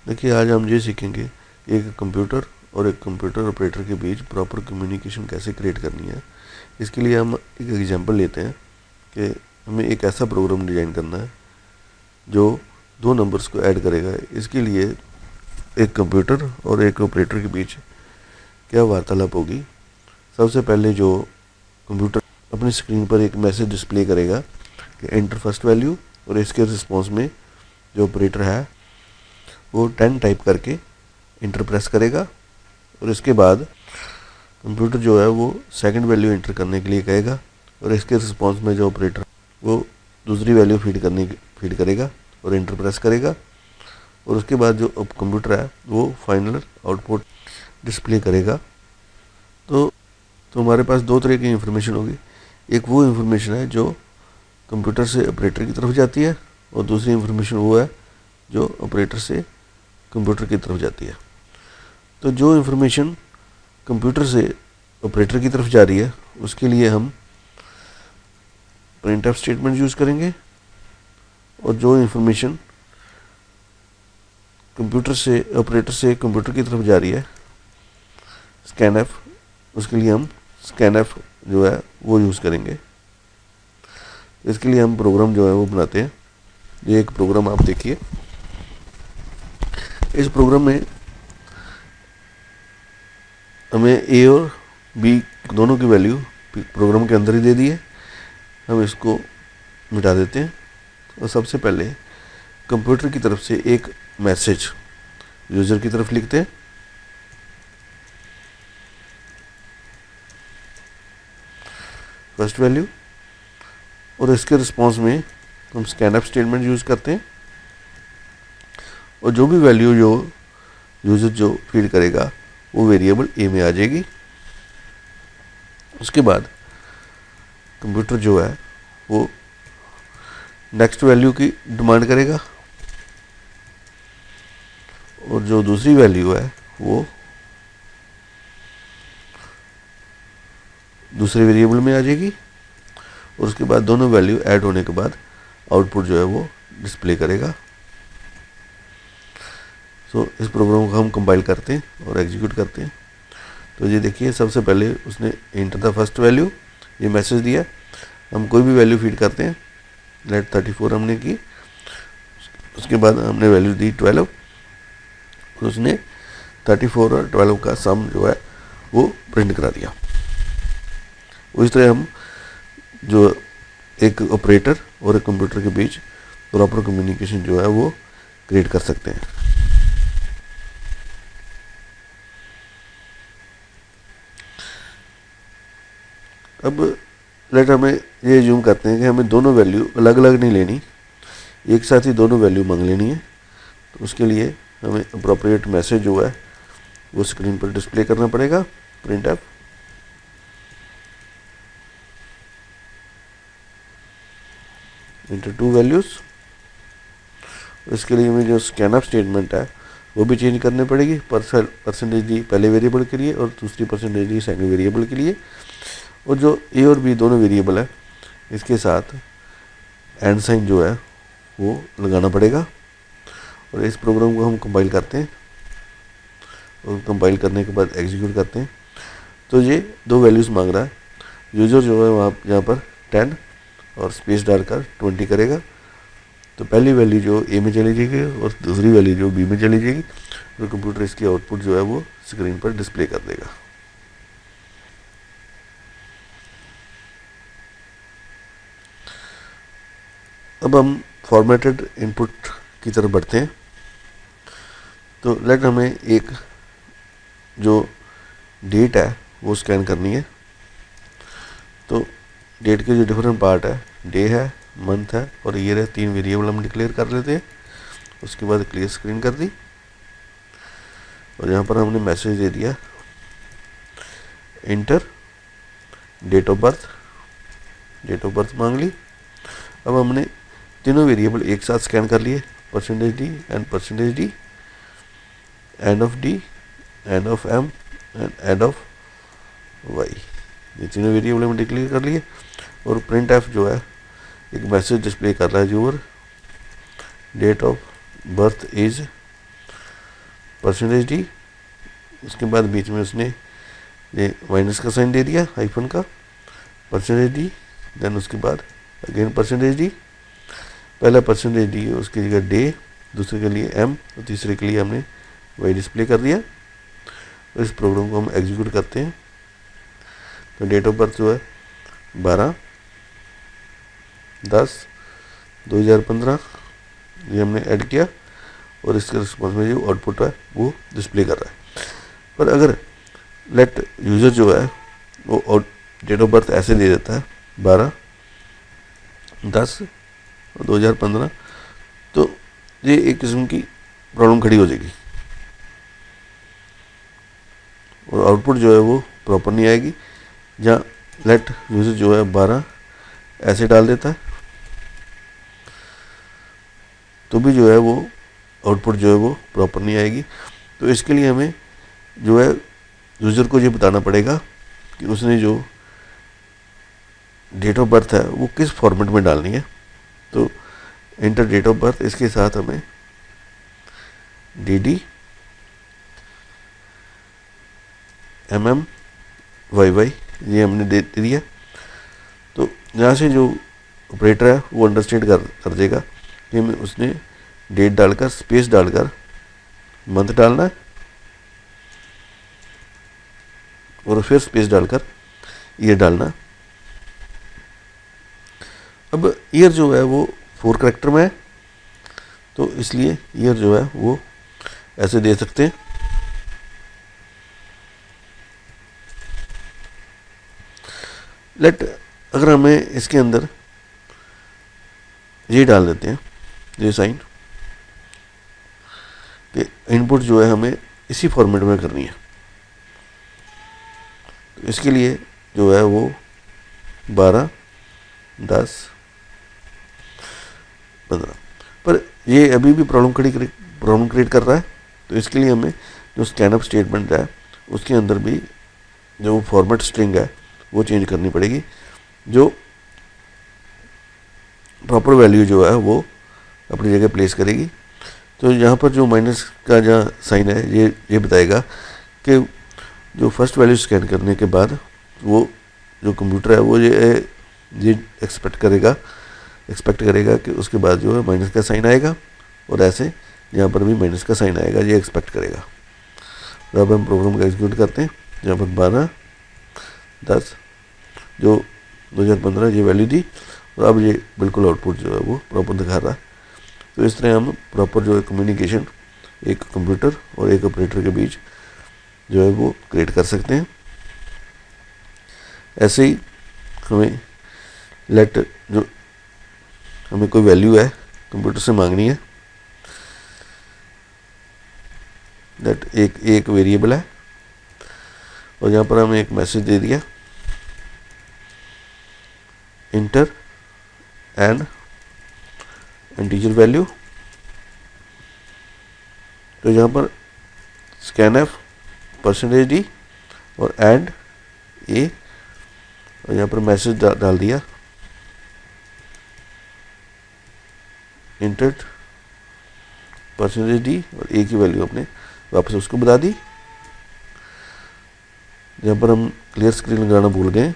देखिए आज हम ये सीखेंगे एक कंप्यूटर और एक कंप्यूटर ऑपरेटर के बीच प्रॉपर कम्युनिकेशन कैसे क्रिएट करनी है। इसके लिए हम एक एग्जांपल लेते हैं कि हमें एक ऐसा प्रोग्राम डिज़ाइन करना है जो दो नंबर्स को ऐड करेगा। इसके लिए एक कंप्यूटर और एक ऑपरेटर के बीच क्या वार्तालाप होगी। सबसे पहले जो कंप्यूटर अपनी स्क्रीन पर एक मैसेज डिस्प्ले करेगा कि एंटर फर्स्ट वैल्यू, और इसके रिस्पॉन्स में जो ऑपरेटर है वो 10 टाइप करके इंटर प्रेस करेगा, और इसके बाद कंप्यूटर जो है वो सेकंड वैल्यू इंटर करने के लिए कहेगा, और इसके रिस्पॉन्स में जो ऑपरेटर वो दूसरी वैल्यू फीड करेगा और इंटर प्रेस करेगा, और उसके बाद जो कंप्यूटर है वो फाइनल आउटपुट डिस्प्ले करेगा। तो हमारे पास दो तरह की इंफॉर्मेशन होगी। एक वो इंफॉर्मेशन है जो कंप्यूटर से ऑपरेटर की तरफ जाती है, और दूसरी इंफॉर्मेशन वो है जो ऑपरेटर से कंप्यूटर की तरफ जाती है। तो जो इंफॉर्मेशन कंप्यूटर से ऑपरेटर की तरफ जा रही है उसके लिए हम प्रिंटफ स्टेटमेंट यूज़ करेंगे, और जो इंफॉर्मेशन कंप्यूटर से ऑपरेटर से कंप्यूटर की तरफ जा रही है स्कैनएफ, उसके लिए हम स्कैनएफ जो है वो यूज़ करेंगे। इसके लिए हम प्रोग्राम जो है वो बनाते हैं। ये एक प्रोग्राम आप देखिए। इस प्रोग्राम में हमें ए और बी दोनों की वैल्यू प्रोग्राम के अंदर ही दे दी है। हम इसको मिटा देते हैं, और सबसे पहले कंप्यूटर की तरफ से एक मैसेज यूज़र की तरफ लिखते हैं। फर्स्ट वैल्यू, और इसके रिस्पॉन्स में हम स्कैनअप स्टेटमेंट यूज़ करते हैं, और जो भी वैल्यू जो यूज़र जो फीड करेगा वो वेरिएबल ए में आ जाएगी। उसके बाद कंप्यूटर जो है वो नेक्स्ट वैल्यू की डिमांड करेगा, और जो दूसरी वैल्यू है वो दूसरे वेरिएबल में आ जाएगी, और उसके बाद दोनों वैल्यू ऐड होने के बाद आउटपुट जो है वो डिस्प्ले करेगा। तो इस प्रोग्राम को हम कंपाइल करते हैं और एग्जीक्यूट करते हैं। तो ये देखिए, सबसे पहले उसने इंटर द फर्स्ट वैल्यू ये मैसेज दिया। हम कोई भी वैल्यू फीड करते हैं। लेट 34 हमने की, उसके बाद हमने वैल्यू दी 12, और उसने 34 और 12 का सम जो है वो प्रिंट करा दिया। उस तरह हम जो एक ऑपरेटर और एक कंप्यूटर के बीच प्रॉपर कम्युनिकेशन जो है वो क्रिएट कर सकते हैं। अब लेट हमें ये जूम करते हैं कि हमें दोनों वैल्यू अलग अलग नहीं लेनी, एक साथ ही दोनों वैल्यू मांग लेनी है। तो उसके लिए हमें अप्रोप्रिएट मैसेज जो है वो स्क्रीन पर डिस्प्ले करना पड़ेगा। Printf inter two values. इसके लिए हमें जो स्कैनअप स्टेटमेंट है वो भी चेंज करनी पड़ेगी। परसेंटेज डी पहले वेरिएबल के लिए और दूसरी परसेंटेज डी सेकंड वेरिएबल के लिए, और जो ए और बी दोनों वेरिएबल है इसके साथ एंड साइन जो है वो लगाना पड़ेगा। और इस प्रोग्राम को हम कंपाइल करते हैं, और कंपाइल करने के बाद एग्जीक्यूट करते हैं। तो ये दो वैल्यूज़ मांग रहा है। यूज़र जो है वहाँ यहाँ पर 10 और स्पेस डालकर 20 करेगा। तो पहली वैल्यू जो ए में चली जाएगी और दूसरी वैल्यू जो बी में चली जाएगी, और कंप्यूटर इसकी आउटपुट जो है वो स्क्रीन पर डिस्प्ले कर देगा। अब हम फॉर्मेटेड इनपुट की तरफ बढ़ते हैं। तो लेट हमें एक जो डेट है वो स्कैन करनी है। तो डेट के जो डिफरेंट पार्ट है, डे है, मंथ है और ईयर है, तीन वेरिएबल हम डिक्लेयर कर लेते हैं। उसके बाद क्लियर स्क्रीन कर दी, और यहाँ पर हमने मैसेज दे दिया इंटर डेट ऑफ बर्थ मांग ली। अब हमने तीनों वेरिएबल एक साथ स्कैन कर लिए, percentage D, end of D, end of M and end of Y. ये तीनों वेरिएबल हमने डिक्लेयर कर लिए, और प्रिंट एफ जो है एक मैसेज डिस्प्ले कर रहा है, जो date of birth is %d, उसके बाद बीच में उसने ये माइनस का साइन दे दिया हाइफन का, %d, देन उसके बाद अगेन %d, पहला %d उसकी जगह डे, दूसरे के लिए m और तीसरे के लिए हमने y डिस्प्ले कर दिया। तो इस प्रोग्राम को हम एग्जीक्यूट करते हैं। तो डेट ऑफ बर्थ जो है 12/10/2015 ये हमने ऐड किया और इसके रिस्पॉन्स में जो आउटपुट है वो डिस्प्ले कर रहा है। पर अगर लेट यूज़र जो है वो डेट ऑफ बर्थ ऐसे दे देता है 12/10/2015, तो ये एक किस्म की प्रॉब्लम खड़ी हो जाएगी और आउटपुट जो है वो प्रॉपर नहीं आएगी। जहाँ लेट यूज़र जो है 12 ऐसे डाल देता है तो भी जो है वो आउटपुट जो है वो प्रॉपर नहीं आएगी। तो इसके लिए हमें जो है यूज़र को ये बताना पड़ेगा कि उसने जो डेट ऑफ बर्थ है वो किस फॉर्मेट में डालनी है। तो इंटर डेट ऑफ बर्थ, इसके साथ हमें dd YY ये हमने दे दिया। तो यहाँ से जो ऑपरेटर है वो अंडरस्टैंड कर देगा कि उसने डेट डालकर स्पेस डालकर मंथ डालना है और फिर स्पेस डालकर ईयर डालना। अब ईयर जो है वो 4 कैरेक्टर में है, तो इसलिए ईयर जो है वो ऐसे दे सकते हैं। लेट अगर हमें इसके अंदर ये डाल देते हैं ये साइन कि इनपुट जो है हमें इसी फॉर्मेट में करनी है, तो इसके लिए जो है वो 12/10/15, पर ये अभी भी प्रॉब्लम क्रिएट कर रहा है। तो इसके लिए हमें जो स्कैनअप स्टेटमेंट है उसके अंदर भी जो फॉर्मेट स्ट्रिंग है वो चेंज करनी पड़ेगी, जो प्रॉपर वैल्यू जो है वो अपनी जगह प्लेस करेगी। तो यहाँ पर जो माइनस का जहाँ साइन है ये बताएगा कि जो फर्स्ट वैल्यू स्कैन करने के बाद वो जो कंप्यूटर है वो ये एक्सपेक्ट करेगा कि उसके बाद जो है माइनस का साइन आएगा और ऐसे यहाँ पर भी माइनस का साइन आएगा, ये एक्सपेक्ट करेगा। तो अब हम प्रोग्राम का एग्जीक्यूट करते हैं। यहाँ पर 12/10 जो 2015 ये वैल्यू दी और अब ये बिल्कुल आउटपुट जो है वो प्रॉपर दिखा रहा है। तो इस तरह हम प्रॉपर जो है कम्युनिकेशन एक कंप्यूटर और एक ऑपरेटर के बीच जो है वो क्रिएट कर सकते हैं। ऐसे ही हमें लेट जो हमें कोई वैल्यू है कंप्यूटर से मांगनी है, लेट एक वेरिएबल है और यहाँ पर हमें एक मैसेज दे दिया इंटर एंड इंटीजर वैल्यू। तो यहाँ पर स्कैनफ %d और एंड ए और यहाँ पर मैसेज डाल दिया इंटर %d और ए की वैल्यू अपने वापस उसको बता दी। यहाँ पर हम क्लियर स्क्रीन लगाना भूल गए,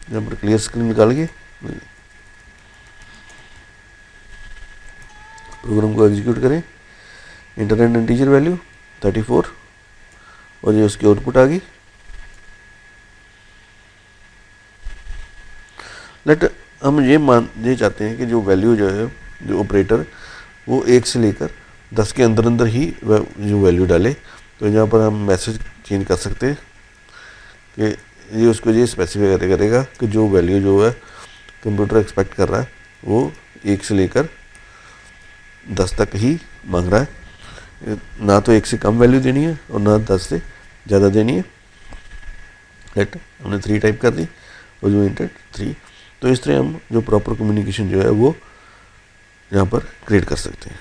यहाँ पर क्लियर स्क्रीन निकाल के प्रोग्राम को एग्जीक्यूट करें। इंटर एंड इंटीजर वैल्यू 34 और ये उसकी आउटपुट आ गई। लेट हम ये चाहते हैं कि जो वैल्यू जो है जो ऑपरेटर वो 1 से लेकर 10 के अंदर ही जो वैल्यू डाले। तो यहाँ पर हम मैसेज चेंज कर सकते हैं कि ये उसको ये स्पेसिफाई करेगा कि जो वैल्यू जो है कंप्यूटर एक्सपेक्ट कर रहा है वो 1 से लेकर 10 तक ही मांग रहा है, ना तो 1 से कम वैल्यू देनी है और ना 10 से ज़्यादा देनी है। लेट हमने 3 टाइप कर दी और जो इंटर 3। तो इस तरह हम जो प्रॉपर कम्युनिकेशन जो है वो यहाँ पर क्रिएट कर सकते हैं।